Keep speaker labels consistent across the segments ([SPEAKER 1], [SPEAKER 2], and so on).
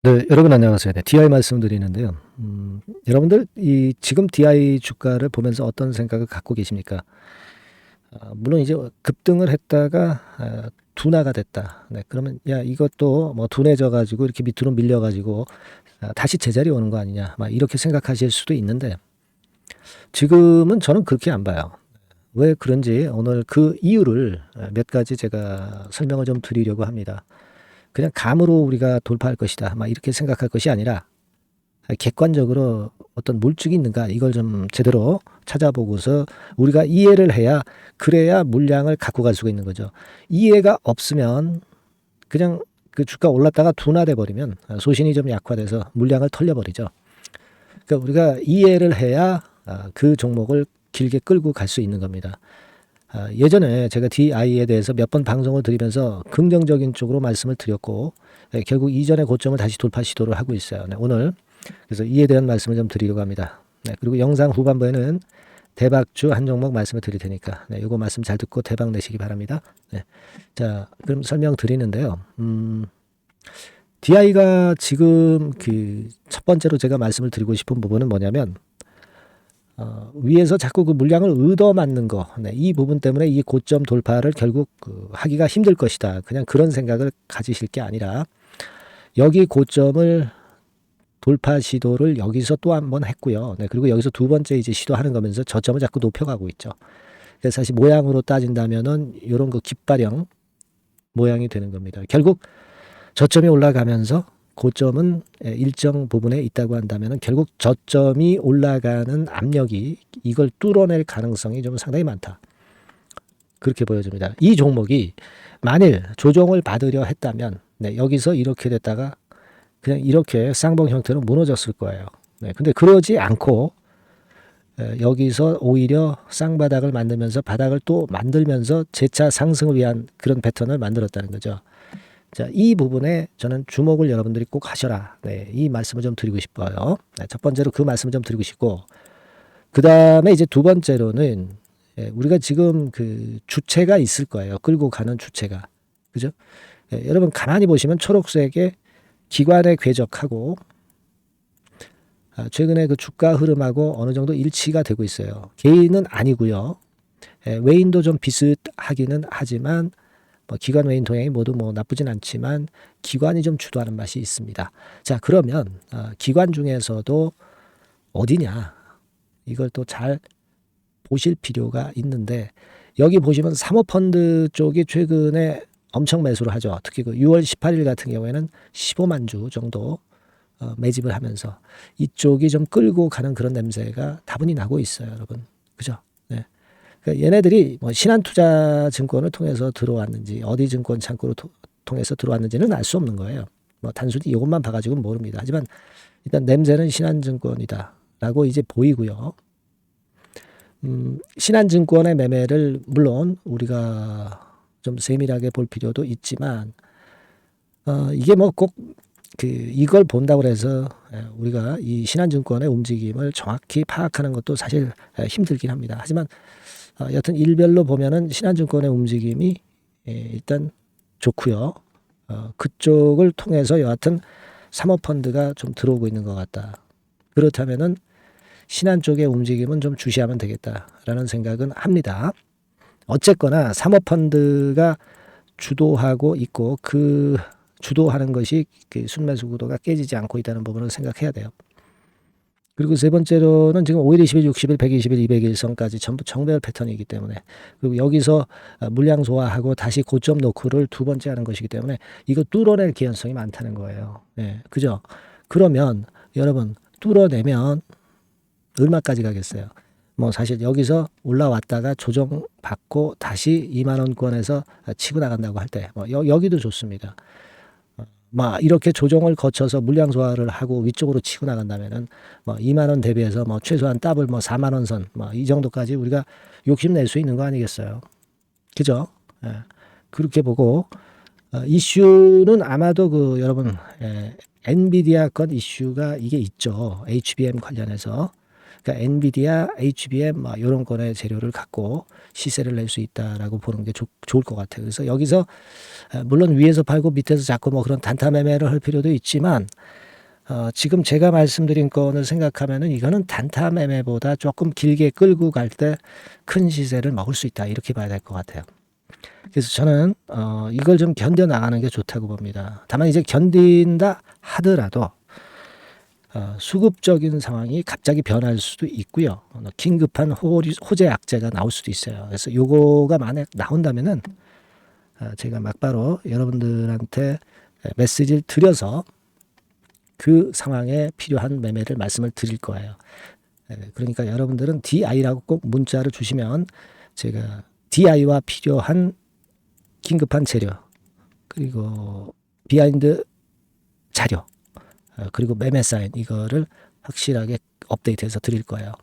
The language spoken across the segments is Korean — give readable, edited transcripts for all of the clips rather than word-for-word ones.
[SPEAKER 1] 네, 여러분 안녕하세요. 네, DI 말씀드리는데요. 여러분들 지금 DI 주가를 보면서 어떤 생각을 갖고 계십니까? 물론 이제 급등을 했다가 둔화가 됐다. 네, 그러면 야 이것도 뭐 둔해져 가지고 이렇게 밑으로 밀려 가지고 다시 제자리 오는 거 아니냐, 막 이렇게 생각하실 수도 있는데 지금은 저는 그렇게 안 봐요. 왜 그런지 오늘 그 이유를 몇 가지 제가 설명을 좀 드리려고 합니다. 그냥 감으로 우리가 돌파할 것이다, 막 이렇게 생각할 것이 아니라 객관적으로 어떤 물증이 있는가 이걸 좀 제대로 찾아보고서 우리가 이해를 해야, 그래야 물량을 갖고 갈 수가 있는 거죠. 이해가 없으면 그냥 그 주가 올랐다가 둔화돼 버리면 소신이 좀 약화돼서 물량을 털려버리죠. 그러니까 우리가 이해를 해야 그 종목을 길게 끌고 갈 수 있는 겁니다. 예전에 제가 DI에 대해서 몇 번 방송을 드리면서 긍정적인 쪽으로 말씀을 드렸고, 결국 이전의 고점을 다시 돌파 시도를 하고 있어요. 네, 오늘 그래서 이에 대한 말씀을 좀 드리려고 합니다. 네, 그리고 영상 후반부에는 대박주 한 종목 말씀을 드릴 테니까 요거 말씀 잘 듣고 대박 내시기 바랍니다. 네. 자, 그럼 설명 드리는데요. DI가 지금 그 첫 번째로 제가 말씀을 드리고 싶은 부분은 뭐냐면, 위에서 자꾸 그 물량을 얻어맞는 거, 네, 이 부분 때문에 이 고점 돌파를 결국 하기가 힘들 것이다. 그냥 그런 생각을 가지실 게 아니라, 여기 고점을 돌파 시도를 여기서 또 한 번 했고요. 네, 그리고 여기서 두 번째 이제 시도하는 거면서 저점을 자꾸 높여가고 있죠. 그래서 사실 모양으로 따진다면은 이런 거 깃발형 모양이 되는 겁니다. 결국 저점이 올라가면서 고점은 일정 부분에 있다고 한다면 결국 저점이 올라가는 압력이 이걸 뚫어낼 가능성이 좀 상당히 많다. 그렇게 보여집니다. 이 종목이 만일 조정을 받으려 했다면, 네, 여기서 이렇게 됐다가 그냥 이렇게 쌍봉 형태로 무너졌을 거예요. 네, 근데 그러지 않고 여기서 오히려 쌍바닥을 만들면서 바닥을 또 만들면서 재차 상승을 위한 그런 패턴을 만들었다는 거죠. 자, 이 부분에 저는 주목을 여러분들이 꼭 하셔라. 네, 이 말씀을 좀 드리고 싶어요. 네, 첫 번째로 그 말씀을 좀 드리고 싶고, 그 다음에 이제 두 번째로는 우리가 지금 그 주체가 있을 거예요. 끌고 가는 주체가. 그죠? 여러분 가만히 보시면 초록색의 기관의 궤적하고 최근에 그 주가 흐름하고 어느 정도 일치가 되고 있어요. 개인은 아니고요. 외인도 좀 비슷하기는 하지만 뭐 기관 외인 동향이 모두 뭐 나쁘진 않지만 기관이 좀 주도하는 맛이 있습니다. 자, 그러면 기관 중에서도 어디냐, 이걸 또 잘 보실 필요가 있는데, 여기 보시면 사모펀드 쪽이 최근에 엄청 매수를 하죠. 특히 그 6월 18일 같은 경우에는 15만 주 정도 매집을 하면서 이쪽이 좀 끌고 가는 그런 냄새가 다분히 나고 있어요, 여러분. 그죠? 네. 그러니까 얘네들이 뭐 신한투자증권을 통해서 들어왔는지 어디 증권 창구로 통해서 들어왔는지는 알 수 없는 거예요. 뭐 단순히 이것만 봐가지고는 모릅니다. 하지만 일단 냄새는 신한증권이다라고 이제 보이고요. 신한증권의 매매를 물론 우리가 좀 세밀하게 볼 필요도 있지만, 이게 뭐 꼭 그 이걸 본다고 해서 우리가 이 신한증권의 움직임을 정확히 파악하는 것도 사실 힘들긴 합니다. 하지만 여튼 일별로 보면은 신한증권의 움직임이 일단 좋고요. 그쪽을 통해서 여하튼 사모펀드가 좀 들어오고 있는 것 같다. 그렇다면은 신한 쪽의 움직임은 좀 주시하면 되겠다라는 생각은 합니다. 어쨌거나 사모펀드가 주도하고 있고 그 주도하는 것이 그 순매수 구도가 깨지지 않고 있다는 부분을 생각해야 돼요. 그리고 세 번째로는 지금 5일, 20일, 60일, 120일, 200일선까지 전부 정배열 패턴이기 때문에, 그리고 여기서 물량 소화하고 다시 고점 노크를 두 번째 하는 것이기 때문에 이거 뚫어낼 개연성이 많다는 거예요. 네, 그죠? 그러면 여러분 뚫어내면 얼마까지 가겠어요? 뭐 사실 여기서 올라왔다가 조정받고 다시 2만 원권에서 치고 나간다고 할 때 뭐 여기도 좋습니다. 막 이렇게 조정을 거쳐서 물량 소화를 하고 위쪽으로 치고 나간다면은 뭐 2만 원 대비해서 뭐 최소한 더블 뭐 4만 원 선 뭐 이 정도까지 우리가 욕심낼 수 있는 거 아니겠어요? 그죠? 예. 그렇게 보고 이슈는 아마도 그 여러분 엔비디아 건 이슈가 이게 있죠. HBM 관련해서. 그러니까 엔비디아, HBM 뭐 이런 거의 재료를 갖고 시세를 낼 수 있다라고 보는 게 좋을 것 같아요. 그래서 여기서 물론 위에서 팔고 밑에서 잡고 뭐 그런 단타 매매를 할 필요도 있지만 지금 제가 말씀드린 건을 생각하면은 이거는 단타 매매보다 조금 길게 끌고 갈 때 큰 시세를 먹을 수 있다 이렇게 봐야 될 것 같아요. 그래서 저는 이걸 좀 견뎌 나가는 게 좋다고 봅니다. 다만 이제 견딘다 하더라도 수급적인 상황이 갑자기 변할 수도 있고요. 긴급한 호재 악재가 나올 수도 있어요. 그래서 요거가 만약 나온다면은 제가 막바로 여러분들한테 메시지를 드려서 그 상황에 필요한 매매를 말씀을 드릴 거예요. 그러니까 여러분들은 DI라고 꼭 문자를 주시면 제가 DI와 필요한 긴급한 재료 그리고 비하인드 자료 그리고 매매 사인 이거를 확실하게 업데이트해서 드릴 거예요.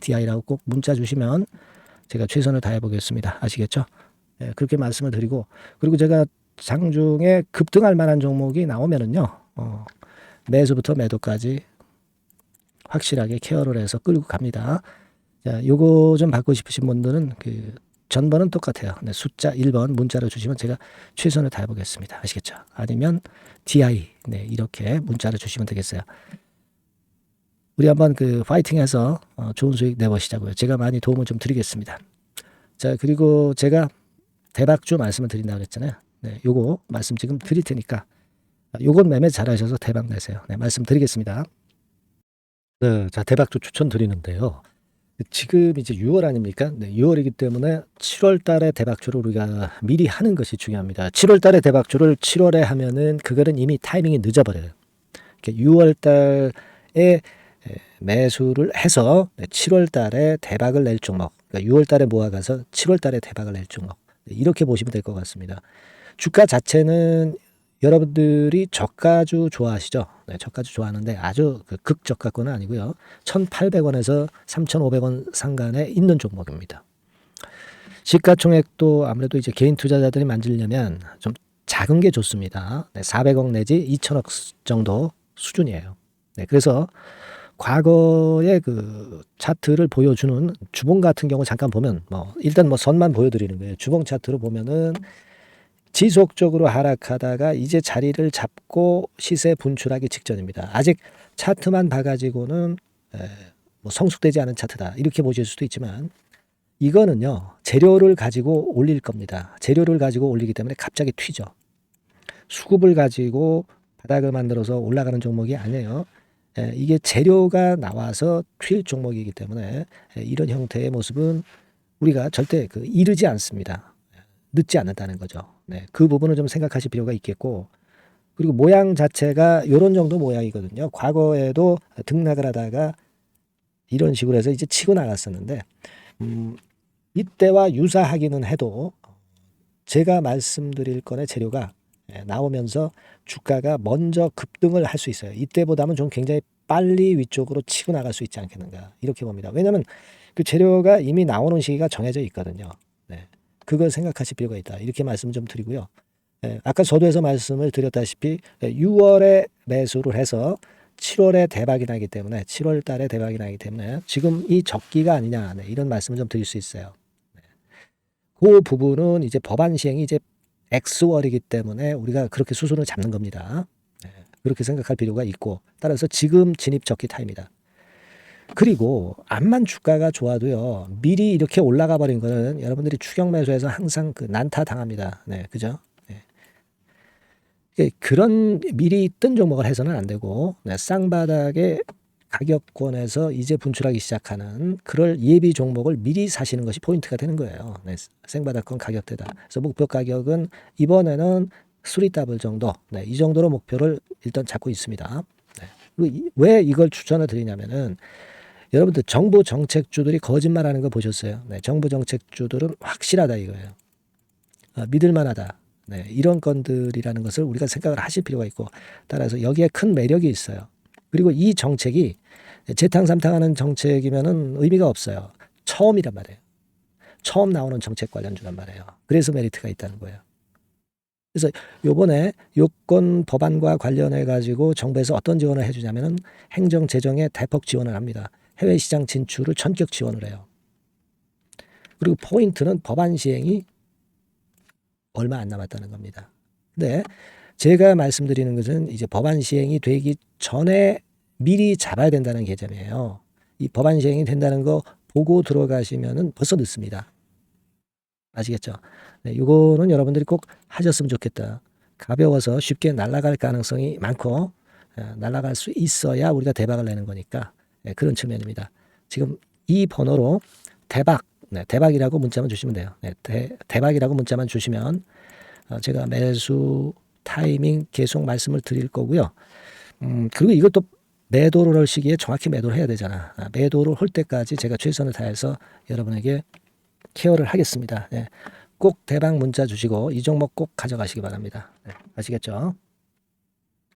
[SPEAKER 1] DI라고 꼭 문자 주시면 제가 최선을 다해 보겠습니다. 아시겠죠? 그렇게 말씀을 드리고 그리고 제가 장중에 급등할 만한 종목이 나오면은요. 매수부터 매도까지 확실하게 케어를 해서 끌고 갑니다. 자, 요거 좀 받고 싶으신 분들은 그 전번은 똑같아요. 네, 숫자 1번 문자로 주시면 제가 최선을 다해 보겠습니다. 아시겠죠? 아니면 DI 네, 이렇게 문자를 주시면 되겠어요. 우리 한번 그 파이팅해서 좋은 수익 내보시자고요. 제가 많이 도움을 좀 드리겠습니다. 자, 그리고 제가 대박주 말씀을 드린다고 그랬잖아요. 네, 요거 말씀 지금 드릴 테니까 요건 매매 잘하셔서 대박 내세요. 네, 말씀 드리겠습니다. 네, 자, 대박주 추천 드리는데요. 지금 이제 6월 아닙니까? 네, 6월이기 때문에 7월 달에 대박주를 우리가 미리 하는 것이 중요합니다. 7월 달에 대박주를 7월에 하면은 그거는 이미 타이밍이 늦어버려요. 6월 달에 매수를 해서 7월 달에 대박을 낼 종목, 그러니까 6월 달에 모아가서 7월 달에 대박을 낼 종목, 이렇게 보시면 될 것 같습니다. 주가 자체는 여러분들이 저가주 좋아하시죠? 네, 저가주 좋아하는데 아주 극저가권은 아니고요. 1,800원에서 3,500원 상간에 있는 종목입니다. 시가총액도 아무래도 이제 개인 투자자들이 만지려면 좀 작은 게 좋습니다. 네, 400억 내지 2천억 정도 수준이에요. 네, 그래서 과거의 그 차트를 보여주는 주봉 같은 경우 잠깐 보면 일단 선만 보여드리는 거예요. 주봉 차트로 보면은 지속적으로 하락하다가 이제 자리를 잡고 시세 분출하기 직전입니다. 아직 차트만 봐가지고는 성숙되지 않은 차트다 이렇게 보실 수도 있지만 이거는요 재료를 가지고 올릴 겁니다. 재료를 가지고 올리기 때문에 갑자기 튀죠. 수급을 가지고 바닥을 만들어서 올라가는 종목이 아니에요. 이게 재료가 나와서 튈 종목이기 때문에 이런 형태의 모습은 우리가 절대 이르지 않습니다. 늦지 않는다는 거죠. 네, 그 부분을 좀 생각하실 필요가 있겠고 그리고 모양 자체가 이런 정도 모양이거든요. 과거에도 등락을 하다가 이런 식으로 해서 이제 치고 나갔었는데 이때와 유사하기는 해도 제가 말씀드릴 건의 재료가 나오면서 주가가 먼저 급등을 할 수 있어요. 이때보다는 좀 굉장히 빨리 위쪽으로 치고 나갈 수 있지 않겠는가 이렇게 봅니다. 왜냐하면 그 재료가 이미 나오는 시기가 정해져 있거든요. 네. 그걸 생각하실 필요가 있다. 이렇게 말씀 좀 드리고요. 아까 서두에서 말씀을 드렸다시피 6월에 매수를 해서 7월에 대박이 나기 때문에 7월 달에 대박이 나기 때문에 지금 이 적기가 아니냐 이런 말씀을 좀 드릴 수 있어요. 그 부분은 이제 법안 시행이 이제 X월이기 때문에 우리가 그렇게 수순을 잡는 겁니다. 그렇게 생각할 필요가 있고 따라서 지금 진입 적기 타임이다. 그리고 암만 주가가 좋아도요 미리 이렇게 올라가 버린 거는 여러분들이 추격 매수해서 항상 난타 당합니다. 네, 그죠? 네. 그런 미리 뜬 종목을 해서는 안 되고 쌍바닥의 가격권에서 이제 분출하기 시작하는 그럴 예비 종목을 미리 사시는 것이 포인트가 되는 거예요. 네, 생바닥권 가격대다. 그래서 목표 가격은 이번에는 3더블 정도, 이 정도로 목표를 일단 잡고 있습니다. 네. 왜 이걸 추천을 드리냐면은 여러분들 정부 정책주들이 거짓말하는 거 보셨어요? 네, 정부 정책주들은 확실하다 이거예요. 믿을만하다. 네, 이런 건들이라는 것을 우리가 생각을 하실 필요가 있고 따라서 여기에 큰 매력이 있어요. 그리고 이 정책이 재탕삼탕하는 정책이면은 의미가 없어요. 처음이란 말이에요. 처음 나오는 정책 관련주란 말이에요. 그래서 메리트가 있다는 거예요. 그래서 요번에 요건 법안과 관련해 가지고 정부에서 어떤 지원을 해주냐면은 행정 재정에 대폭 지원을 합니다. 해외 시장 진출을 전격 지원을 해요. 그리고 포인트는 법안 시행이 얼마 안 남았다는 겁니다. 근데 제가 말씀드리는 것은 이제 법안 시행이 되기 전에 미리 잡아야 된다는 개념이에요. 이 법안 시행이 된다는 거 보고 들어가시면은 벌써 늦습니다. 아시겠죠? 네, 이거는 여러분들이 꼭 하셨으면 좋겠다. 가벼워서 쉽게 날아갈 가능성이 많고 날아갈 수 있어야 우리가 대박을 내는 거니까 그런 측면입니다. 지금 이 번호로 대박, 대박이라고 문자만 주시면 돼요. 대박이라고 문자만 주시면 제가 매수 타이밍 계속 말씀을 드릴 거고요. 그리고 이것도 매도를 할 시기에 정확히 매도를 해야 되잖아. 매도를 할 때까지 제가 최선을 다해서 여러분에게 케어를 하겠습니다. 꼭 대박 문자 주시고 이 종목 꼭 가져가시기 바랍니다. 아시겠죠?